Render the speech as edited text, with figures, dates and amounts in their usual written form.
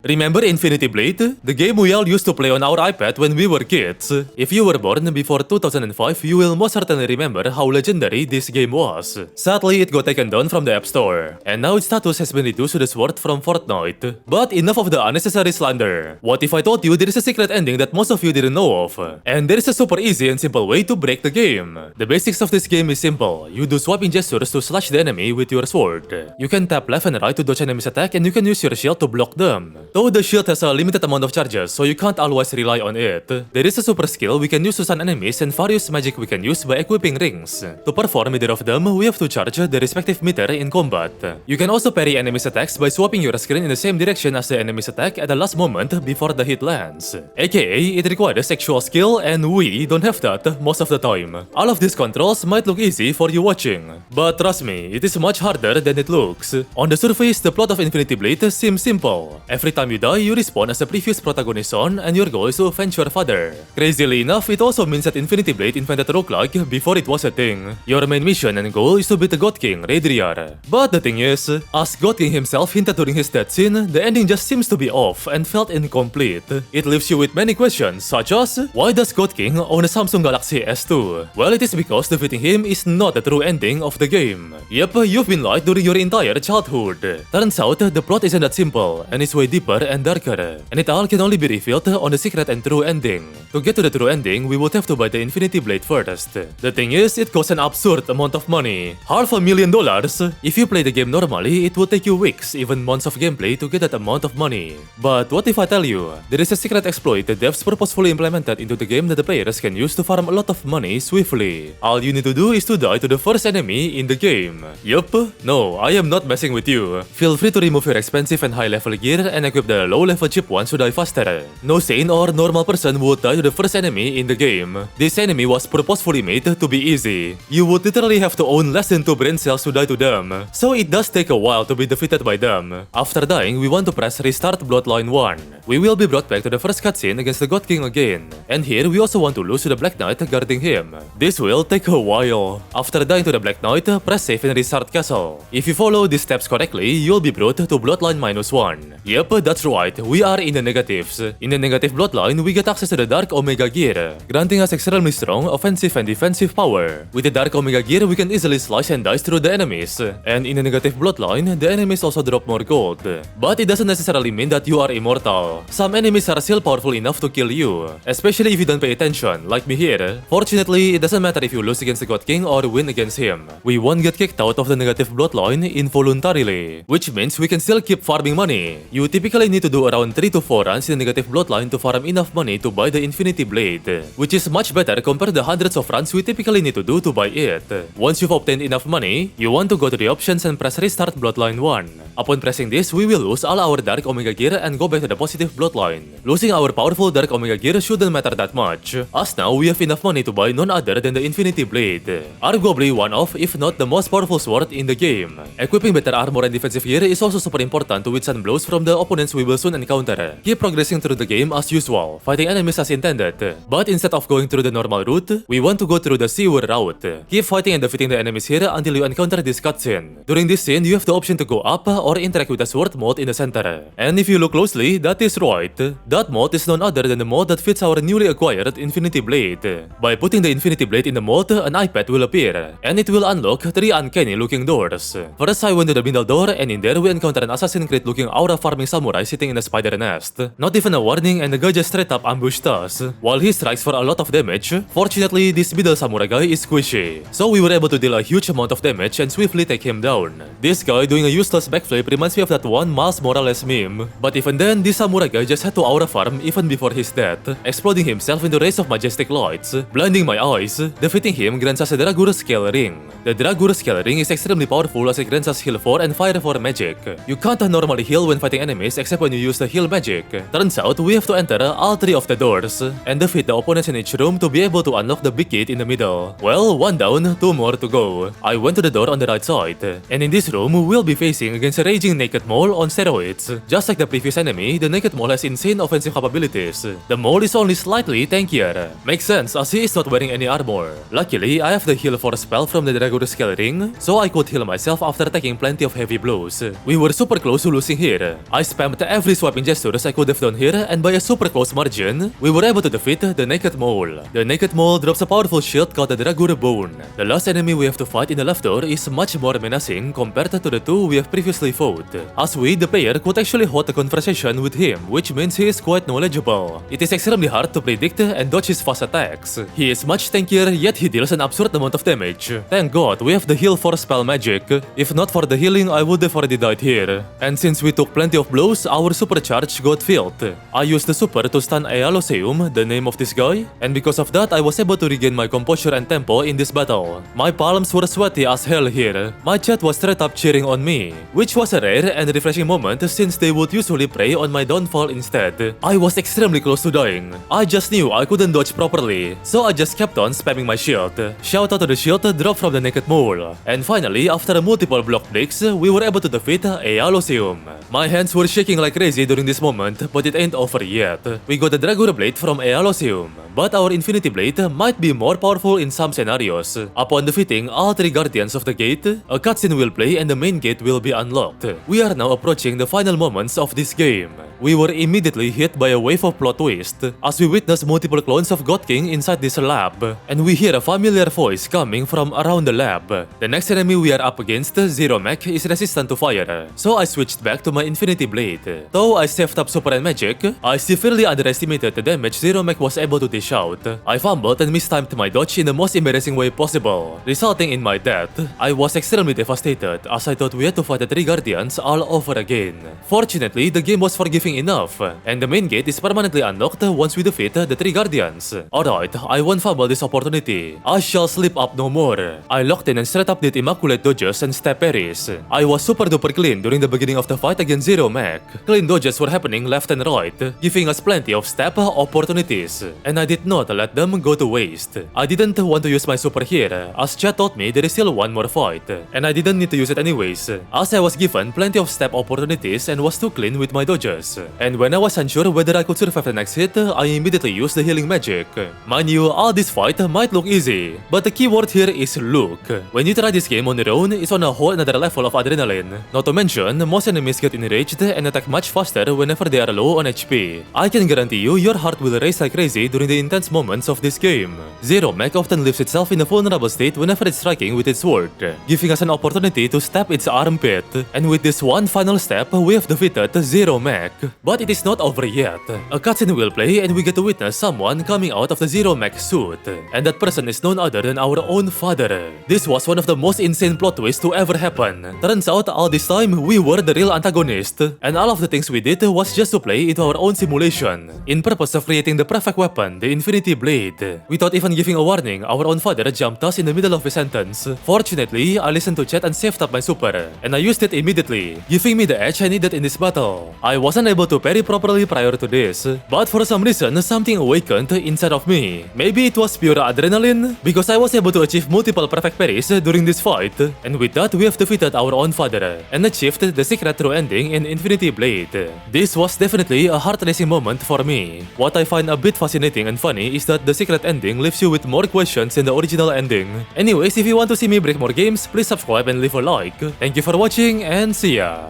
Remember Infinity Blade? The game we all used to play on our iPad when we were kids. If you were born before 2005, you will most certainly remember how legendary this game was. Sadly, it got taken down from the App Store, and now its status has been reduced to the sword from Fortnite. But enough of the unnecessary slander. What if I told you there is a secret ending that most of you didn't know of? And there is a super easy and simple way to break the game. The basics of this game is simple. You do swiping gestures to slash the enemy with your sword. You can tap left and right to dodge enemy's attack, and you can use your shield to block them. Though the shield has a limited amount of charges, so you can't always rely on it. There is a super skill we can use to stun enemies and various magic we can use by equipping rings. To perform either of them, we have to charge the respective meter in combat. You can also parry enemies' attacks by swapping your screen in the same direction as the enemy's attack at the last moment before the hit lands. AKA, it requires actual skill, and we don't have that most of the time. All of these controls might look easy for you watching, but trust me, it is much harder than it looks. On the surface, the plot of Infinity Blade seems simple. Every time you die, you respawn as the previous protagonist on, and your goal is to avenge your father. Crazily enough, it also means that Infinity Blade invented roguelike before it was a thing. Your main mission and goal is to beat the God King, Raidriar. But the thing is, as God King himself hinted during his death scene, the ending just seems to be off and felt incomplete. It leaves you with many questions, such as, why does God King own a Samsung Galaxy S2? Well, it is because defeating him is not the true ending of the game. Yep, you've been lied during your entire childhood. Turns out, the plot isn't that simple, and it's way deeper and darker, and it all can only be revealed on the secret and true ending. To get to the true ending, we would have to buy the Infinity Blade first. The thing is, it costs an absurd amount of money. $500,000? If you play the game normally, it would take you weeks, even months of gameplay to get that amount of money. But what if I tell you, there is a secret exploit the devs purposefully implemented into the game that the players can use to farm a lot of money swiftly. All you need to do is to die to the first enemy in the game. Yup, no, I am not messing with you. Feel free to remove your expensive and high level gear and equip the low-level cheap ones to die faster. No sane or normal person would die to the first enemy in the game. This enemy was purposefully made to be easy. You would literally have to own less than 2 brain cells to die to them, so it does take a while to be defeated by them. After dying, we want to press Restart Bloodline 1. We will be brought back to the first cutscene against the God King again, and here we also want to lose to the Black Knight guarding him. This will take a while. After dying to the Black Knight, press save and restart castle. If you follow these steps correctly, you'll be brought to Bloodline -1. Yep, that's right, we are in the negatives. In the Negative Bloodline, we get access to the Dark Omega Gear, granting us extremely strong offensive and defensive power. With the Dark Omega Gear, we can easily slice and dice through the enemies, and in the Negative Bloodline, the enemies also drop more gold. But it doesn't necessarily mean that you are immortal. Some enemies are still powerful enough to kill you, especially if you don't pay attention, like me here. Fortunately, it doesn't matter if you lose against the God King or win against him. We won't get kicked out of the Negative Bloodline involuntarily, which means we can still keep farming money. You typically need to do around 3 to 4 runs in the Negative Bloodline to farm enough money to buy the Infinity Blade, which is much better compared to the hundreds of runs we typically need to do to buy it. Once you've obtained enough money, you want to go to the options and press Restart Bloodline 1. Upon pressing this, we will lose all our Dark Omega Gear and go back to the positive Bloodline. Losing our powerful Dark Omega Gear shouldn't matter that much, as now we have enough money to buy none other than the Infinity Blade, arguably one of, if not the most powerful sword in the game. Equipping better armor and defensive gear is also super important to withstand blows from the opponents we will soon encounter. Keep progressing through the game as usual, fighting enemies as intended, but instead of going through the normal route, we want to go through the sewer route. Keep fighting and defeating the enemies here until you encounter this cutscene. During this scene, you have the option to go up or interact with the sword mode in the center. And if you look closely, that is right. That mode is none other than the mode that fits our newly acquired Infinity Blade. By putting the Infinity Blade in the mode, an iPad will appear, and it will unlock 3 uncanny looking doors. First, I went to the middle door, and in there we encounter an Assassin's Creed looking aura farming samurai sitting in a spider nest. Not even a warning, and the guy just straight up ambushed us, while he strikes for a lot of damage. Fortunately, this middle samurai guy is squishy, so we were able to deal a huge amount of damage and swiftly take him down. This guy doing a useless backflip reminds me of that one Miles Morales meme, but even then, this samurai guy just had to aura farm even before his death, exploding himself into rays of majestic lights, blinding my eyes. Defeating him grants us a Dragur Scale Ring. The Dragur Scale Ring is extremely powerful as it grants us heal 4 and fire 4 magic. You can't normally heal when fighting enemies except when you use the heal magic. Turns out we have to enter all 3 of the doors and defeat the opponents in each room to be able to unlock the big gate in the middle. Well, 1 down, 2 more to go. I went to the door on the right side, and in this room we'll be facing against a raging naked mole on steroids. Just like the previous enemy, the naked Naked Mole has insane offensive capabilities. The Mole is only slightly tankier. Makes sense as he is not wearing any armor. Luckily, I have the heal for spell from the Dragon Scale Ring, so I could heal myself after taking plenty of heavy blows. We were super close to losing here. I spammed every swiping gestures I could have done here, and by a super close margin, we were able to defeat the Naked Mole. The Naked Mole drops a powerful shield called the Dragon Bone. The last enemy we have to fight in the left door is much more menacing compared to the two we have previously fought, as we, the player, could actually hold a conversation with him, which means he is quite knowledgeable. It is extremely hard to predict and dodge his fast attacks. He is much tankier, yet he deals an absurd amount of damage. Thank God we have the heal for spell magic. If not for the healing, I would have already died here. And since we took plenty of blows, our supercharge got filled. I used the super to stun Ealoseum, the name of this guy, and because of that I was able to regain my composure and tempo in this battle. My palms were sweaty as hell here. My chat was straight up cheering on me, which was a rare and refreshing moment since they would usually prey on my downfall instead. I was extremely close to dying. I just knew I couldn't dodge properly, so I just kept on spamming my shield. Shout out to the shield drop from the Naked Mole. And finally, after multiple block breaks, we were able to defeat Ealoseum. My hands were shaking like crazy during this moment, but it ain't over yet. We got the Dragon Blade from Ealoseum, but our Infinity Blade might be more powerful in some scenarios. Upon defeating all three Guardians of the Gate, a cutscene will play and the main gate will be unlocked. We are now approaching the final moments of this game. We were immediately hit by a wave of plot twist, as we witness multiple clones of God King inside this lab, and we hear a familiar voice coming from around the lab. The next enemy we are up against, Zero Mech, is resistant to fire, so I switched back to my Infinity Blade. Though I saved up super and magic, I severely underestimated the damage Zero Mech was able to dish out. I fumbled and mistimed my dodge in the most embarrassing way possible, resulting in my death. I was extremely devastated, as I thought we had to fight the three Guardians all over again. Fortunately, the game was forgiving enough, and the main gate is permanently unlocked once we defeat the three Guardians. Alright, I won't fumble this opportunity. I shall slip up no more. I locked in and straight up did immaculate dodges and step parries. I was super duper clean during the beginning of the fight against Zero Mech. Clean dodges were happening left and right, giving us plenty of step opportunities, and I did not let them go to waste. I didn't want to use my super here, as chat told me there is still one more fight, and I didn't need to use it anyways, as I was given plenty of step opportunities and was too clean with my dodges. And when I was unsure whether I could survive the next hit, I immediately used the healing magic. Mind you, all this fight might look easy, but the key word here is look. When you try this game on your own, it's on a whole another level of adrenaline. Not to mention, most enemies get enraged and attack much faster whenever they are low on HP. I can guarantee you, your heart will race like crazy during the intense moments of this game. Zero Mech often leaves itself in a vulnerable state whenever it's striking with its sword, giving us an opportunity to stab its armpit. And with this one final step, we have defeated Zero Mech. But it is not over yet. A cutscene will play and we get to witness someone coming out of the Zero Mech suit, and that person is none other than our own father. This was one of the most insane plot twists to ever happen. Turns out all this time we were the real antagonist, and all of the things we did was just to play into our own simulation, in purpose of creating the perfect weapon, the Infinity Blade. Without even giving a warning, our own father jumped us in the middle of his sentence. Fortunately, I listened to chat and saved up my super, and I used it immediately, giving me the edge I needed in this battle. I wasn't able to parry properly prior to this, but for some reason something awakened inside of me. Maybe it was pure adrenaline, because I was able to achieve multiple perfect parries during this fight, and with that we have defeated our own father, and achieved the secret true ending in Infinity Blade. This was definitely a heart-racing moment for me. What I find a bit fascinating and funny is that the secret ending leaves you with more questions than the original ending. Anyways, if you want to see me break more games, please subscribe and leave a like. Thank you for watching, and see ya!